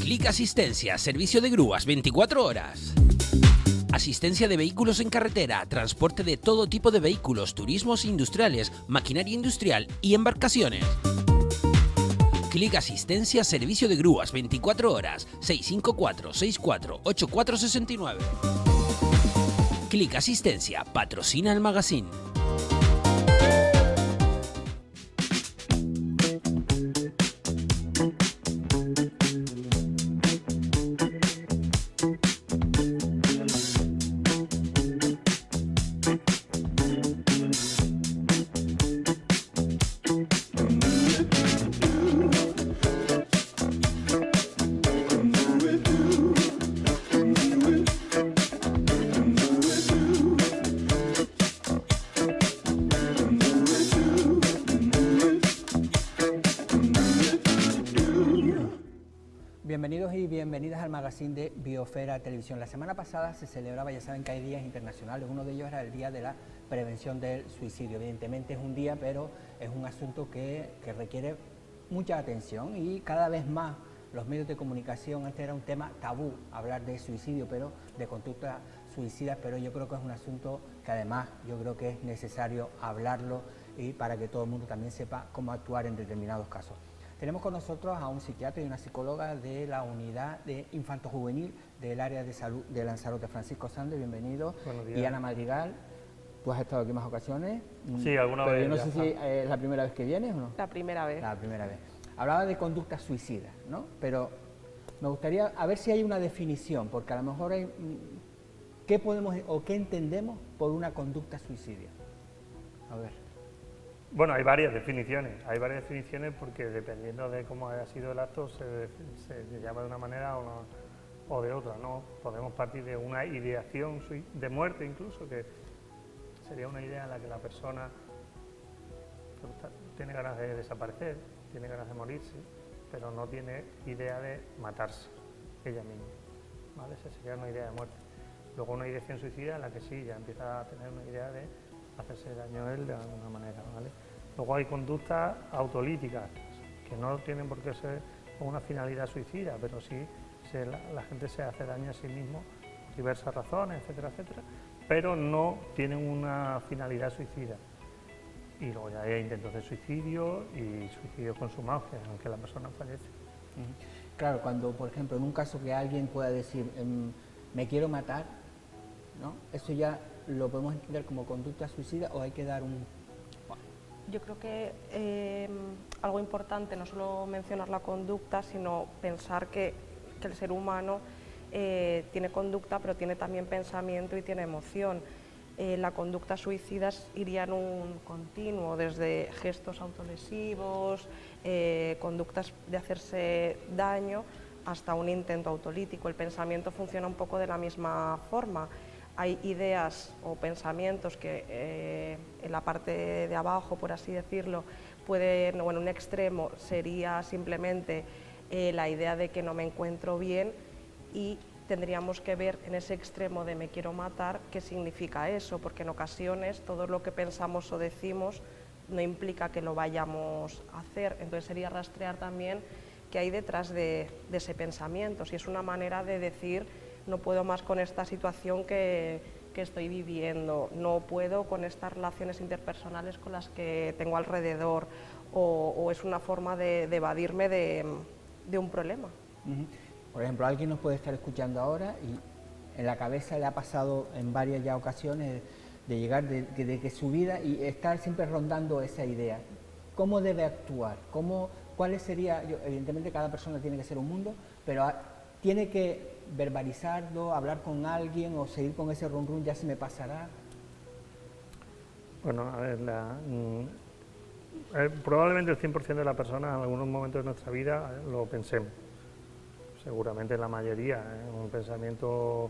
Clic Asistencia, servicio de grúas 24 horas. Asistencia de vehículos en carretera, transporte de todo tipo de vehículos, turismos industriales, maquinaria industrial y embarcaciones. Clic Asistencia, servicio de grúas 24 horas, 654-64-8469. Clic Asistencia, patrocina el magazine. Bienvenidos y bienvenidas al magazine de Biosfera Televisión. La semana pasada se celebraba, ya saben que hay días internacionales, uno de ellos era el Día de la Prevención del Suicidio. Evidentemente es un día, pero es un asunto que requiere mucha atención y cada vez más los medios de comunicación, antes era un tema tabú hablar de suicidio, pero de conducta suicida, pero yo creo que es un asunto que además yo creo que es necesario hablarlo y para que todo el mundo también sepa cómo actuar en determinados casos. Tenemos con nosotros a un psiquiatra y una psicóloga de la unidad de infanto-juvenil del área de salud de Lanzarote, Francisco Sande, bienvenido. Buenos días. Y Ana Madrigal, tú has estado aquí más ocasiones. Sí, alguna pero vez. Yo no ya sé si es la primera vez que vienes o no. La primera vez. La primera vez. Hablaba de conductas suicidas, ¿no? Pero me gustaría a ver si hay una definición, porque a lo mejor hay, ¿qué podemos o qué entendemos por una conducta suicida? A ver. Bueno, hay varias definiciones porque dependiendo de cómo haya sido el acto se llama de una manera o de otra, ¿no? Podemos partir de una ideación de muerte incluso, que sería una idea en la que la persona tiene ganas de desaparecer, tiene ganas de morirse, pero no tiene idea de matarse ella misma, ¿vale? Esa sería una idea de muerte. Luego una ideación suicida en la que sí, ya empieza a tener una idea de hacerse daño a él de alguna manera, ¿vale? Luego hay conductas autolíticas que no tienen por qué ser con una finalidad suicida, pero sí la gente se hace daño a sí mismo por diversas razones, etcétera, etcétera, pero no tienen una finalidad suicida. Y luego ya hay intentos de suicidio y suicidio consumado, aunque la persona fallece. Claro, cuando, por ejemplo, en un caso que alguien pueda decir, me quiero matar, ¿no? Eso ya lo podemos entender como conducta suicida o hay que dar un... Yo creo que algo importante, no solo mencionar la conducta, sino pensar que el ser humano tiene conducta, pero tiene también pensamiento y tiene emoción. La conducta suicida iría en un continuo, desde gestos autolesivos, conductas de hacerse daño, hasta un intento autolítico. El pensamiento funciona un poco de la misma forma. Hay ideas o pensamientos que en la parte de abajo, por así decirlo, pueden, bueno, un extremo sería simplemente la idea de que no me encuentro bien y tendríamos que ver en ese extremo de me quiero matar qué significa eso, porque en ocasiones todo lo que pensamos o decimos no implica que lo vayamos a hacer, entonces sería rastrear también qué hay detrás de ese pensamiento, si es una manera de decir no puedo más con esta situación que estoy viviendo, no puedo con estas relaciones interpersonales con las que tengo alrededor, o es una forma de evadirme de un problema. Por ejemplo, alguien nos puede estar escuchando ahora y en la cabeza le ha pasado en varias ya ocasiones de llegar de que su vida y estar siempre rondando esa idea. ¿Cómo debe actuar? ¿Cuáles sería? Evidentemente cada persona tiene que ser un mundo, pero tiene que verbalizarlo, hablar con alguien o seguir con ese rum rum, ya se me pasará. Bueno, a ver, probablemente el 100% de las personas en algunos momentos de nuestra vida lo pensemos. Seguramente la mayoría, un pensamiento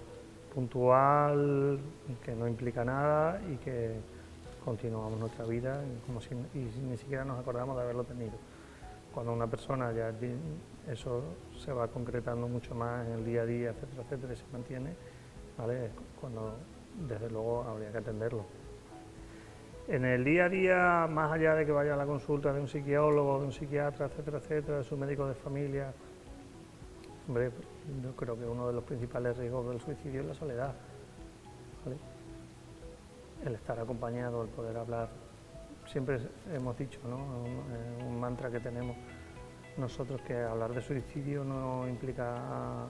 puntual que no implica nada y que continuamos nuestra vida como si ni siquiera nos acordamos de haberlo tenido. Cuando una persona ya eso se va concretando mucho más en el día a día, etcétera, etcétera, y se mantiene, ¿vale? Cuando desde luego habría que atenderlo. En el día a día, más allá de que vaya a la consulta de un psicólogo, de un psiquiatra, etcétera, etcétera, de su médico de familia, Hombre, yo creo que uno de los principales riesgos del suicidio es la soledad, ¿vale? El estar acompañado, el poder hablar. Siempre hemos dicho, ¿no? Un mantra que tenemos nosotros, que hablar de suicidio no implica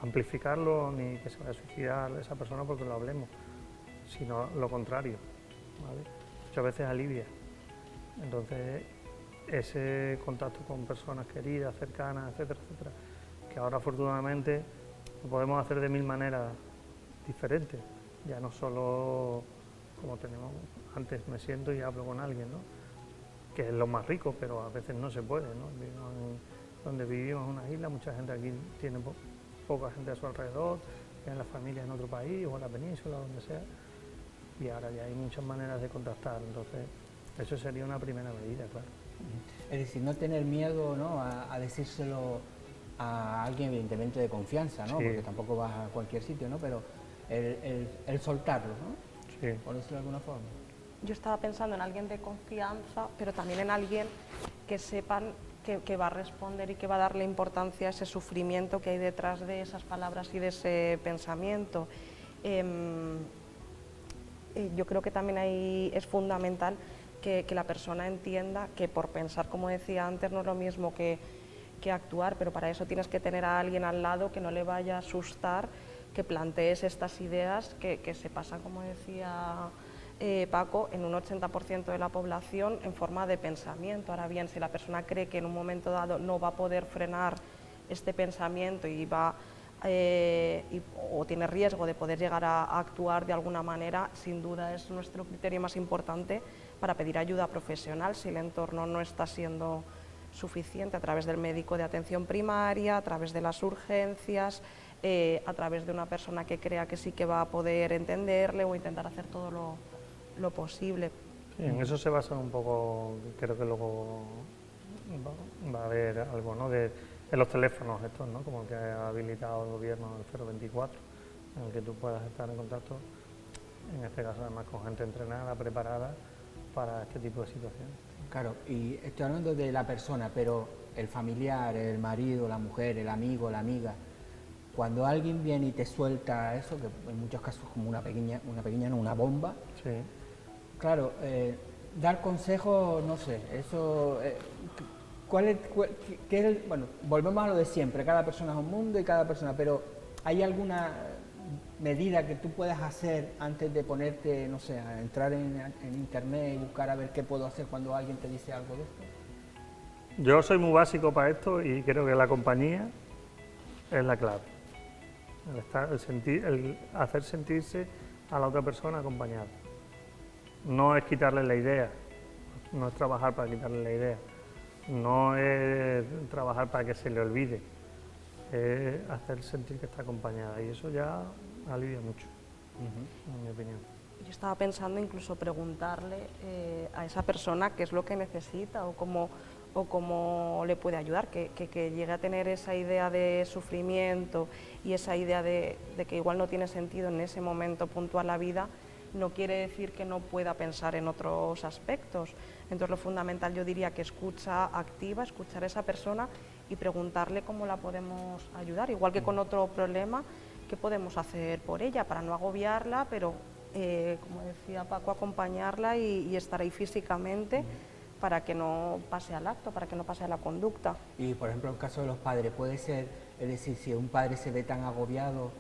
amplificarlo ni que se vaya a suicidar esa persona porque lo hablemos, sino lo contrario, ¿vale? Muchas veces alivia. Entonces, ese contacto con personas queridas, cercanas, etcétera, etcétera, que ahora afortunadamente lo podemos hacer de 1000 maneras diferentes, ya no solo como tenemos antes, me siento y hablo con alguien, ¿no? Que es lo más rico, pero a veces no se puede, ¿no? Donde vivimos en una isla, mucha gente aquí tiene poca gente a su alrededor, tienen la familia en otro país o en la península, donde sea, y ahora ya hay muchas maneras de contactar, entonces eso sería una primera medida, claro. Es decir, no tener miedo, ¿no?, a decírselo a alguien evidentemente de confianza, ¿no? Sí. Porque tampoco vas a cualquier sitio, ¿no? Pero el soltarlo, ¿no? Sí. Por decirlo de alguna forma. Yo estaba pensando en alguien de confianza, pero también en alguien que sepan que va a responder y que va a darle importancia a ese sufrimiento que hay detrás de esas palabras y de ese pensamiento. Yo creo que también ahí es fundamental que la persona entienda que por pensar, como decía antes, no es lo mismo que actuar, pero para eso tienes que tener a alguien al lado que no le vaya a asustar, que plantees estas ideas que se pasan, como decía Paco, en un 80% de la población en forma de pensamiento. Ahora bien, si la persona cree que en un momento dado no va a poder frenar este pensamiento y o tiene riesgo de poder llegar a actuar de alguna manera, sin duda es nuestro criterio más importante para pedir ayuda profesional si el entorno no está siendo suficiente, a través del médico de atención primaria, a través de las urgencias, a través de una persona que crea que sí que va a poder entenderle o intentar hacer todo lo posible. Sí, en eso se basa un poco, creo que luego va a haber algo, ¿no?, en los teléfonos estos, ¿no?, como el que ha habilitado el gobierno, el 024, en el que tú puedas estar en contacto, en este caso además con gente entrenada, preparada para este tipo de situaciones. Claro, y estoy hablando de la persona, pero el familiar, el marido, la mujer, el amigo, la amiga, cuando alguien viene y te suelta eso, que en muchos casos es como una bomba, sí. Claro, dar consejos, no sé, eso, bueno, volvemos a lo de siempre, cada persona es un mundo y cada persona, pero ¿hay alguna medida que tú puedas hacer antes de ponerte, no sé, a entrar en internet y buscar a ver qué puedo hacer cuando alguien te dice algo de esto? Yo soy muy básico para esto y creo que la compañía es la clave. El hacer sentirse a la otra persona acompañada. No es quitarle la idea, no es trabajar para quitarle la idea, no es trabajar para que se le olvide, es hacer sentir que está acompañada y eso ya alivia mucho, en mi opinión. Yo estaba pensando incluso preguntarle a esa persona qué es lo que necesita o cómo le puede ayudar, que llegue a tener esa idea de sufrimiento y esa idea de que igual no tiene sentido en ese momento puntual la vida, no quiere decir que no pueda pensar en otros aspectos. Entonces lo fundamental yo diría que escucha activa, escuchar a esa persona y preguntarle cómo la podemos ayudar, igual que con otro problema, qué podemos hacer por ella para no agobiarla, pero como decía Paco, acompañarla y estar ahí físicamente para que no pase al acto, para que no pase a la conducta. Y por ejemplo en el caso de los padres, puede ser, es decir, si un padre se ve tan agobiado,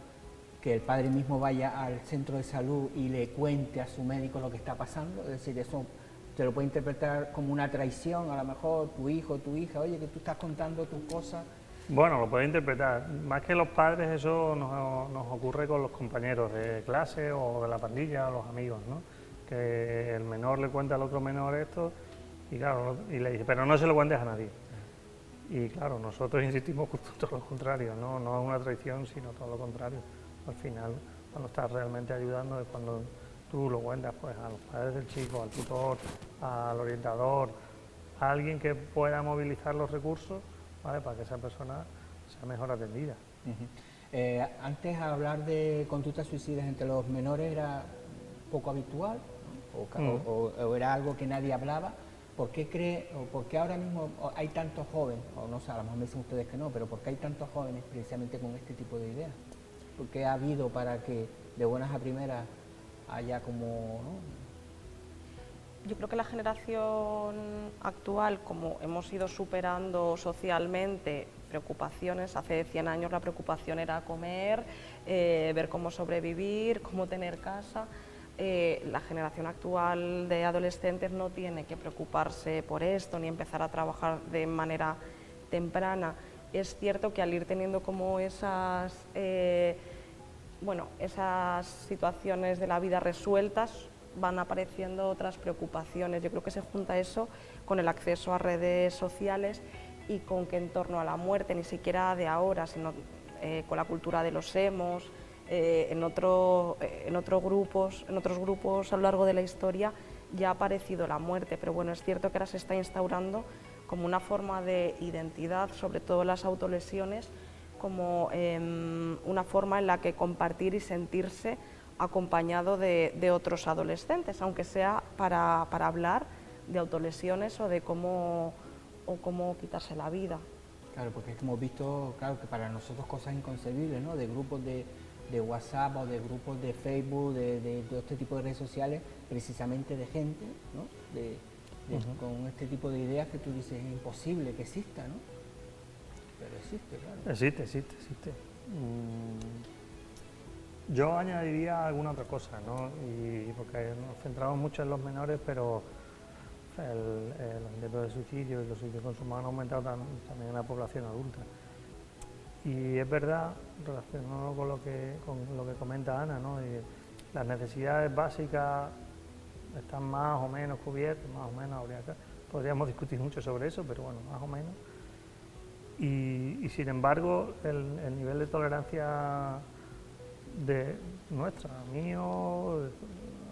que el padre mismo vaya al centro de salud y le cuente a su médico lo que está pasando, es decir, eso se lo puede interpretar como una traición, a lo mejor tu hijo, tu hija, oye, que tú estás contando tus cosas. Bueno, lo puede interpretar, más que los padres eso nos ocurre con los compañeros de clase o de la pandilla o los amigos, ¿no? Que el menor le cuenta al otro menor esto y claro, y le dice, pero no se lo cuentes a nadie. Y claro, nosotros insistimos justo todo lo contrario, no es una traición, sino todo lo contrario. Al final, cuando estás realmente ayudando es cuando tú lo cuentas pues, a los padres del chico, al tutor, al orientador, a alguien que pueda movilizar los recursos, ¿vale?, para que esa persona sea mejor atendida. Antes hablar de conductas suicidas entre los menores era poco habitual, ¿no? o era algo que nadie hablaba. ¿Por qué cree, o por qué ahora mismo hay tantos jóvenes, o no sé, a lo mejor me dicen ustedes que no, pero por qué hay tantos jóvenes precisamente con este tipo de ideas? ¿Por qué ha habido para que de buenas a primeras haya como, ¿no? Yo creo que la generación actual, como hemos ido superando socialmente preocupaciones, hace 100 años la preocupación era comer, ver cómo sobrevivir, cómo tener casa. La generación actual de adolescentes no tiene que preocuparse por esto ni empezar a trabajar de manera temprana. Es cierto que al ir teniendo como esas situaciones de la vida resueltas, van apareciendo otras preocupaciones. Yo creo que se junta eso con el acceso a redes sociales y con que en torno a la muerte, ni siquiera de ahora, sino con la cultura de los emos, en otros grupos a lo largo de la historia ya ha aparecido la muerte, pero bueno, es cierto que ahora se está instaurando como una forma de identidad, sobre todo las autolesiones, como una forma en la que compartir y sentirse acompañado de otros adolescentes, aunque sea para hablar de autolesiones o de cómo quitarse la vida. Claro, porque es que hemos visto, claro, que para nosotros cosas inconcebibles, ¿no? De grupos de WhatsApp o de grupos de Facebook, de todo este tipo de redes sociales, precisamente de gente, ¿no? Con este tipo de ideas que tú dices es imposible que exista, ¿no? Pero existe, claro. Existe. Yo añadiría alguna otra cosa, ¿no? Porque nos centramos mucho en los menores, pero los intentos de suicidio y los suicidios consumados han aumentado también en la población adulta. Y es verdad, relacionado con lo que comenta Ana, ¿no? Y las necesidades básicas están más o menos cubiertas, más o menos podríamos discutir mucho sobre eso, pero bueno, más o menos. Y sin embargo, el nivel de tolerancia de nuestra, mío,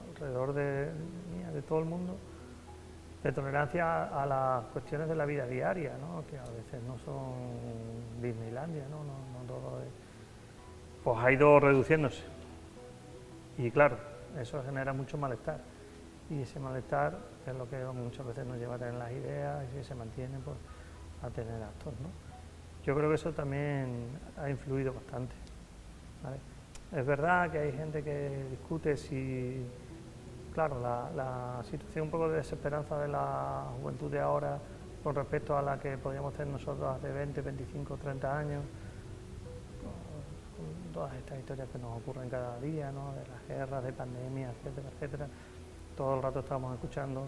alrededor de todo el mundo, de tolerancia a las cuestiones de la vida diaria, ¿no? Que a veces no son Disneylandia, ¿no? No todo pues ha ido reduciéndose. Y claro, eso genera mucho malestar. Y ese malestar es lo que muchas veces nos lleva a tener las ideas y si se mantiene, pues a tener actos, ¿no? Yo creo que eso también ha influido bastante, ¿vale? Es verdad que hay gente que discute si, claro, la situación un poco de desesperanza de la juventud de ahora con respecto a la que podíamos tener nosotros hace 20, 25, 30 años, con todas estas historias que nos ocurren cada día, ¿no? De las guerras, de pandemias, etcétera, etcétera. Todo el rato estamos escuchando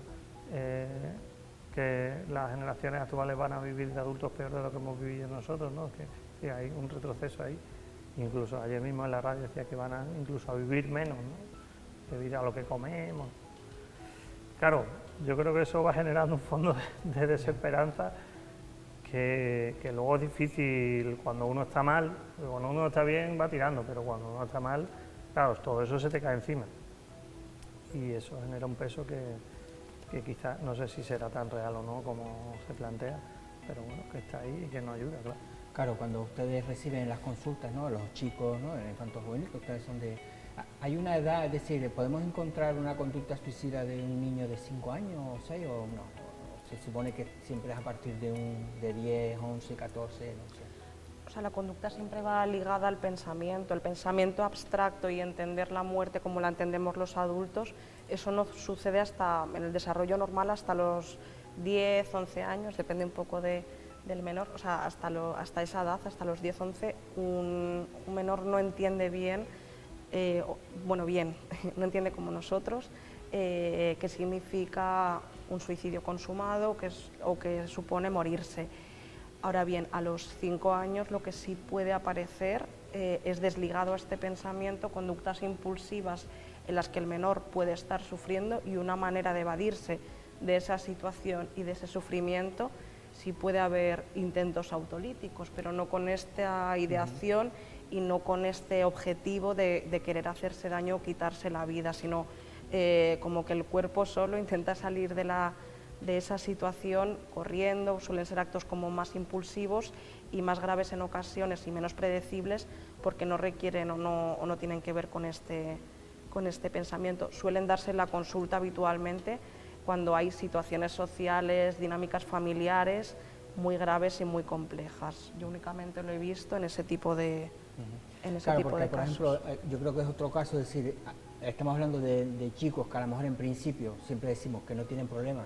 que las generaciones actuales van a vivir de adultos peor de lo que hemos vivido nosotros, ¿no? Que hay un retroceso ahí. Incluso ayer mismo en la radio decía que van incluso a vivir menos, ¿no? Debido a lo que comemos. Claro, yo creo que eso va generando un fondo de desesperanza que luego es difícil cuando uno está mal, cuando uno está bien va tirando, pero cuando uno está mal, claro, todo eso se te cae encima. Y eso genera un peso que quizás, no sé si será tan real o no como se plantea, pero bueno, que está ahí y que nos ayuda, claro. Claro, cuando ustedes reciben las consultas, ¿no? Los chicos, ¿no? El infanto juvenil, que ustedes son de... ¿Hay una edad, es decir, podemos encontrar una conducta suicida de un niño de 5 años o 6 o no? Se supone que siempre es a partir de 10, 11, 14, no sé. O sea, la conducta siempre va ligada al pensamiento. El pensamiento abstracto y entender la muerte como la entendemos los adultos, eso no sucede hasta en el desarrollo normal hasta los 10, 11 años, depende un poco del menor, o sea, hasta esa edad, hasta los 10, 11, un menor no entiende bien, no entiende como nosotros, qué significa un suicidio consumado o que supone morirse. Ahora bien, a los 5 años lo que sí puede aparecer es desligado a este pensamiento, conductas impulsivas en las que el menor puede estar sufriendo y una manera de evadirse de esa situación y de ese sufrimiento. Sí puede haber intentos autolíticos, pero no con esta ideación y no con este objetivo de querer hacerse daño o quitarse la vida, sino como que el cuerpo solo intenta salir de esa situación corriendo. Suelen ser actos como más impulsivos y más graves en ocasiones y menos predecibles porque no requieren o no tienen que ver con este pensamiento. Suelen darse en la consulta habitualmente cuando hay situaciones sociales, dinámicas familiares muy graves y muy complejas. Yo únicamente lo he visto en ese tipo de, Claro, porque, por casos. ejemplo, yo creo que es otro caso, es decir, estamos hablando de chicos que a lo mejor en principio siempre decimos que no tienen problemas,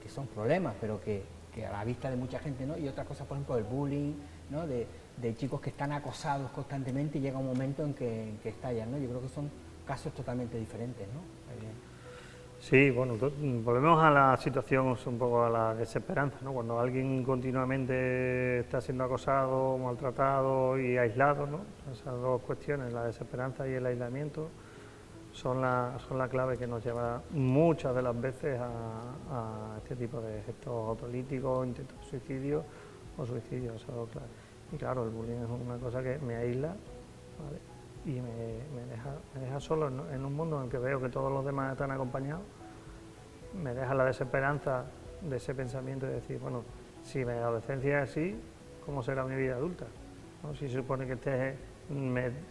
que son problemas, pero que a la vista de mucha gente, ¿no? Y otras cosas, por ejemplo, el bullying, ¿no? De chicos que están acosados constantemente y llega un momento en que estallan, ¿no? Yo creo que son casos totalmente diferentes, ¿no? Sí, bueno, volvemos a la situación, un poco a la desesperanza, ¿no? Cuando alguien continuamente está siendo acosado, maltratado y aislado, ¿no? Esas dos cuestiones, la desesperanza y el aislamiento, son la clave que nos lleva muchas de las veces a este tipo de gestos autolíticos, intentos de suicidio o suicidio, eso claro. Y claro, el bullying es una cosa que me aísla, ¿vale? Y me deja solo en un mundo en el que veo que todos los demás están acompañados, me deja la desesperanza de ese pensamiento de decir, bueno, si mi adolescencia es así, ¿cómo será mi vida adulta? ¿No? Si se supone que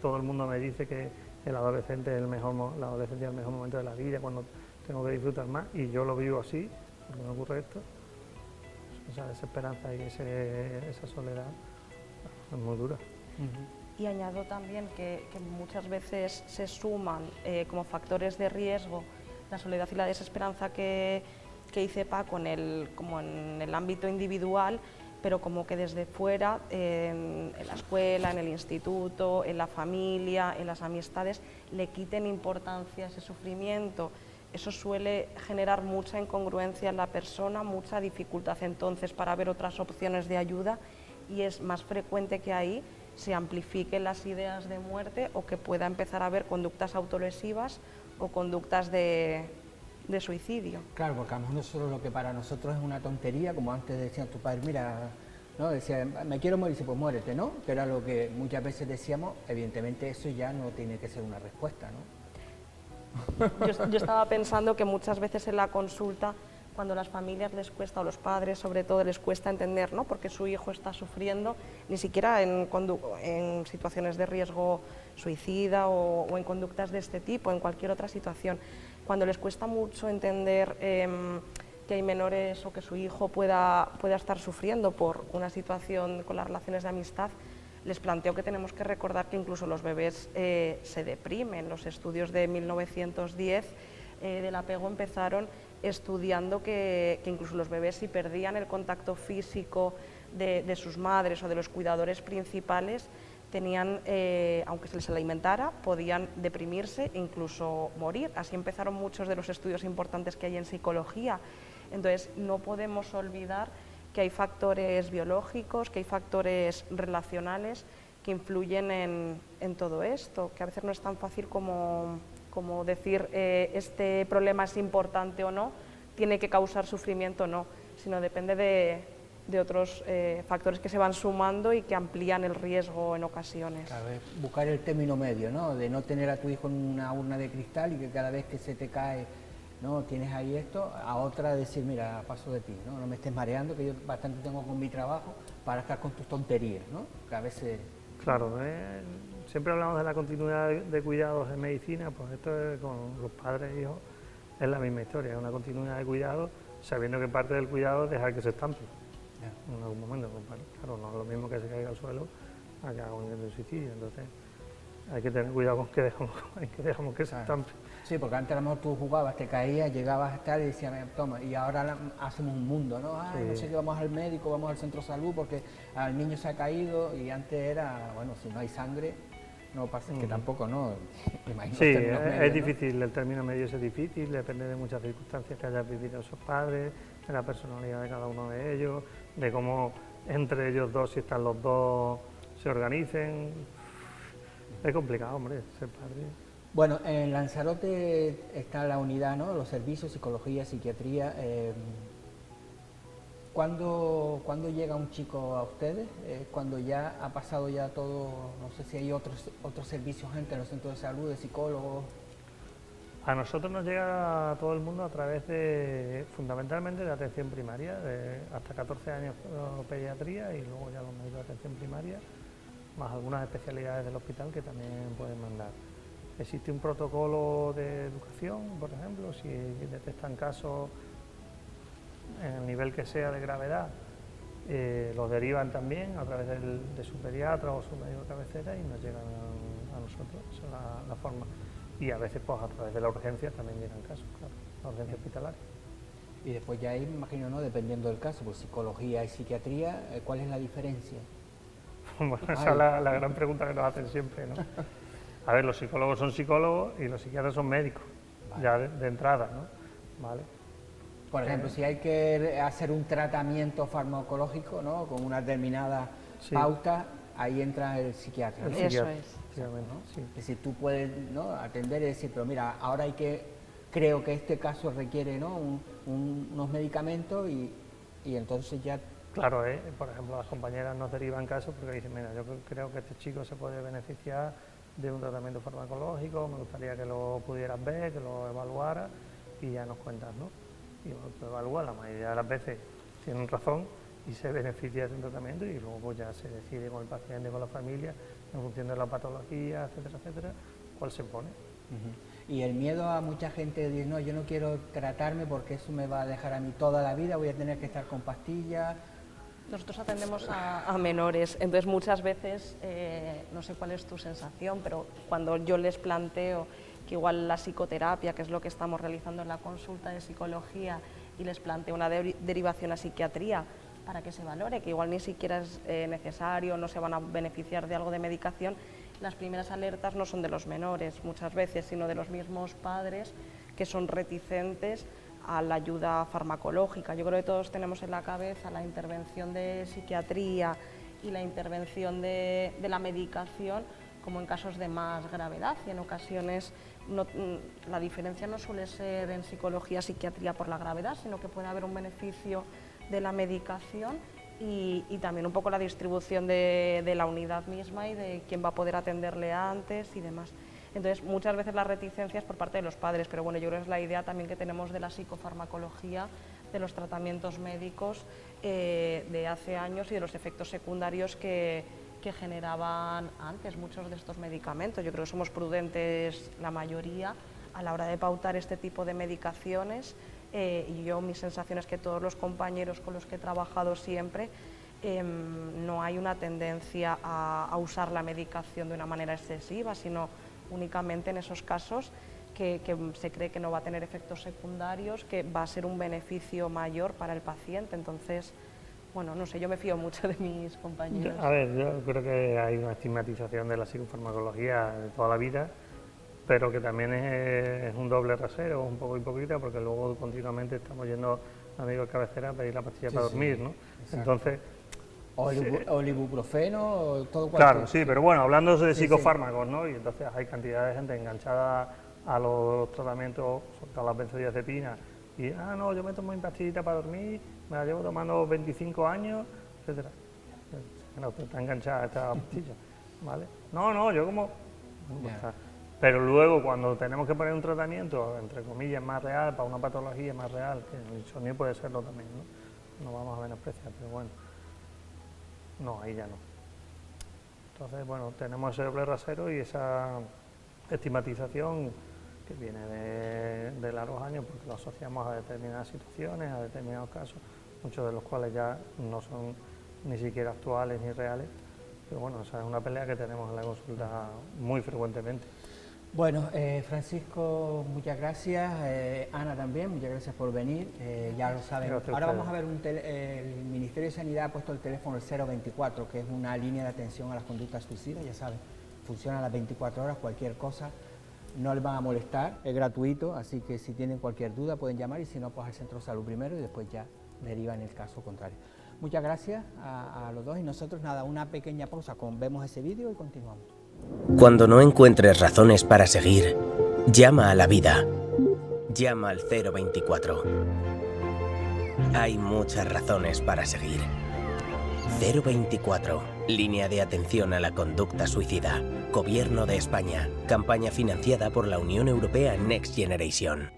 todo el mundo me dice que el adolescente es la adolescencia es el mejor momento de la vida, cuando tengo que disfrutar más, y yo lo vivo así, porque me ocurre esto, esa desesperanza y esa soledad es muy dura. Y añado también que muchas veces se suman como factores de riesgo la soledad y la desesperanza que dice Paco como en el ámbito individual, pero como que desde fuera, en la escuela, en el instituto, en la familia, en las amistades, le quiten importancia a ese sufrimiento. Eso suele generar mucha incongruencia en la persona, mucha dificultad entonces para ver otras opciones de ayuda, y es más frecuente que ahí se amplifiquen las ideas de muerte o que pueda empezar a haber conductas autolesivas o conductas de suicidio. Claro, porque a lo mejor no solo lo que para nosotros es una tontería, como antes decían tus padres, mira, ¿no? Decía, me quiero morir, pues muérete, ¿no? Que era lo que muchas veces decíamos, evidentemente eso ya no tiene que ser una respuesta, ¿no? Yo estaba pensando que muchas veces en la consulta, cuando a las familias les cuesta, o los padres sobre todo, les cuesta entender, ¿no? Porque su hijo está sufriendo, ni siquiera en situaciones de riesgo suicida o en conductas de este tipo, en cualquier otra situación, cuando les cuesta mucho entender que hay menores o que su hijo pueda estar sufriendo por una situación con las relaciones de amistad, les planteo que tenemos que recordar que incluso los bebés se deprimen. Los estudios de 1910 del apego empezaron estudiando que incluso los bebés, si perdían el contacto físico de sus madres o de los cuidadores principales, tenían, aunque se les alimentara, podían deprimirse e incluso morir. Así empezaron muchos de los estudios importantes que hay en psicología. Entonces, no podemos olvidar que hay factores biológicos, que hay factores relacionales que influyen en todo esto, que a veces no es tan fácil como decir este problema es importante o no, tiene que causar sufrimiento o no, sino depende de otros factores que se van sumando y que amplían el riesgo en ocasiones. Claro, es buscar el término medio, ¿no? De no tener a tu hijo en una urna de cristal y que cada vez que se te cae, ¿no? Tienes ahí esto, a otra decir, mira, paso de ti, ¿no? No me estés mareando, que yo bastante tengo con mi trabajo para estar con tus tonterías, ¿no? Que a veces... Claro, siempre hablamos de la continuidad de cuidados en medicina, pues esto es con los padres e hijos, es la misma historia, es una continuidad de cuidados, sabiendo que parte del cuidado es dejar que se estampe. En algún momento, claro, no es lo mismo que se caiga al suelo a que haga un intento de suicidio, entonces hay que tener cuidado con que dejamos que se estampe. Sí, porque antes a lo mejor tú jugabas, te caías, llegabas a estar y decías, toma, y ahora hacemos un mundo, ¿no? Ay, sí. No sé qué, vamos al médico, vamos al centro de salud porque al niño se ha caído, y antes era, bueno, si no hay sangre, no pasa, que tampoco, ¿no? Sí, es difícil, ¿no? El término medio es difícil, depende de muchas circunstancias que hayan vivido esos padres, de la personalidad de cada uno de ellos, de cómo entre ellos dos, si están los dos, se organicen. Es complicado, hombre, ser padre. Bueno, en Lanzarote está la unidad, ¿no? Los servicios, psicología, psiquiatría. ¿Cuándo llega un chico a ustedes? Cuando ya ha pasado ya todo, no sé si hay otros servicios entre los centros de salud, de psicólogos. A nosotros nos llega a todo el mundo a través fundamentalmente de atención primaria, hasta 14 años pediatría y luego ya los médicos de atención primaria, más algunas especialidades del hospital que también pueden mandar. existe un protocolo de educación, por ejemplo, si detectan casos en el nivel que sea de gravedad, los derivan también a través de su pediatra o su médico de cabecera y nos llegan a nosotros, esa es la forma. Y a veces pues a través de la urgencia también llegan casos, claro, la urgencia hospitalaria. Y después ya ahí, me imagino, ¿no?, dependiendo del caso, pues psicología y psiquiatría, ¿cuál es la diferencia? Bueno, esa es la gran pregunta que nos hacen siempre, ¿no? A ver, los psicólogos son psicólogos y los psiquiatras son médicos, vale, ya de entrada, ¿no? ¿Vale? Por ejemplo, si hay que hacer un tratamiento farmacológico, ¿no?, con una determinada pauta, ahí entra el psiquiatra, ¿no? Eso es. ¿No? Sí. Es decir, tú puedes, ¿no?, atender y decir, pero mira, ahora creo que este caso requiere, ¿no?, unos medicamentos y entonces ya... Claro, por ejemplo, las compañeras nos derivan casos porque dicen, mira, yo creo que este chico se puede beneficiar de un tratamiento farmacológico, me gustaría que lo pudieras ver, que lo evaluara y ya nos cuentas, ¿no? Y bueno, lo evalúa, la mayoría de las veces tienen razón y se beneficia de un tratamiento y luego pues ya se decide con el paciente, con la familia, en función de la patología, etcétera, etcétera, cuál se pone. Y el miedo a mucha gente dice, no, yo no quiero tratarme porque eso me va a dejar a mí toda la vida, voy a tener que estar con pastillas. Nosotros atendemos a menores, entonces muchas veces, no sé cuál es tu sensación, pero cuando yo les planteo que igual la psicoterapia, que es lo que estamos realizando en la consulta de psicología, y les planteo una derivación a psiquiatría para que se valore, que igual ni siquiera es necesario, no se van a beneficiar de algo de medicación, las primeras alertas no son de los menores muchas veces, sino de los mismos padres que son reticentes a la ayuda farmacológica. Yo creo que todos tenemos en la cabeza la intervención de psiquiatría y la intervención de la medicación como en casos de más gravedad, y en ocasiones la diferencia no suele ser en psicología, psiquiatría por la gravedad, sino que puede haber un beneficio de la medicación y también un poco la distribución de la unidad misma y de quién va a poder atenderle antes y demás. Entonces, muchas veces la reticencia es por parte de los padres, pero bueno, yo creo que es la idea también que tenemos de la psicofarmacología, de los tratamientos médicos de hace años y de los efectos secundarios que generaban antes muchos de estos medicamentos. Yo creo que somos prudentes la mayoría a la hora de pautar este tipo de medicaciones y yo mi sensación es que todos los compañeros con los que he trabajado siempre no hay una tendencia a usar la medicación de una manera excesiva, sino únicamente en esos casos que se cree que no va a tener efectos secundarios, que va a ser un beneficio mayor para el paciente. Entonces, bueno, no sé, yo me fío mucho de mis compañeros. A ver, yo creo que hay una estigmatización de la psicofarmacología de toda la vida, pero que también es un doble rasero, un poco hipócrita, porque luego continuamente estamos yendo a médicos de cabecera a pedir la pastilla para dormir, ¿no? Exacto. Entonces... O el ibuprofeno, o todo cualquier... Claro, sí, pero bueno, hablando de psicofármacos, ¿no? Y entonces hay cantidad de gente enganchada a los tratamientos, sobre todo las benzodiazepinas, y, no, yo me tomo mi pastillita para dormir, me la llevo tomando 25 años, etcétera. No, está enganchada a esta pastilla, ¿vale? No, yo como... Yeah. Pero luego, cuando tenemos que poner un tratamiento, entre comillas, más real, para una patología más real, que el insomnio puede serlo también, ¿no? No vamos a menospreciar, pero bueno. No, ahí ya no. Entonces, bueno, tenemos ese doble rasero y esa estigmatización que viene de largos años porque lo asociamos a determinadas situaciones, a determinados casos, muchos de los cuales ya no son ni siquiera actuales ni reales, pero bueno, esa es una pelea que tenemos en la consulta muy frecuentemente. Bueno, Francisco, muchas gracias, Ana también, muchas gracias por venir, ya lo saben. Ahora vamos a ver, el Ministerio de Sanidad ha puesto el teléfono el 024, que es una línea de atención a las conductas suicidas, ya saben, funciona a las 24 horas, cualquier cosa, no les van a molestar, es gratuito, así que si tienen cualquier duda pueden llamar y si no, pues al Centro de Salud primero y después ya derivan el caso contrario. Muchas gracias a los dos y nosotros nada, una pequeña pausa, vemos ese vídeo y continuamos. Cuando no encuentres razones para seguir, llama a la vida. Llama al 024. Hay muchas razones para seguir. 024. Línea de atención a la conducta suicida. Gobierno de España. Campaña financiada por la Unión Europea Next Generation.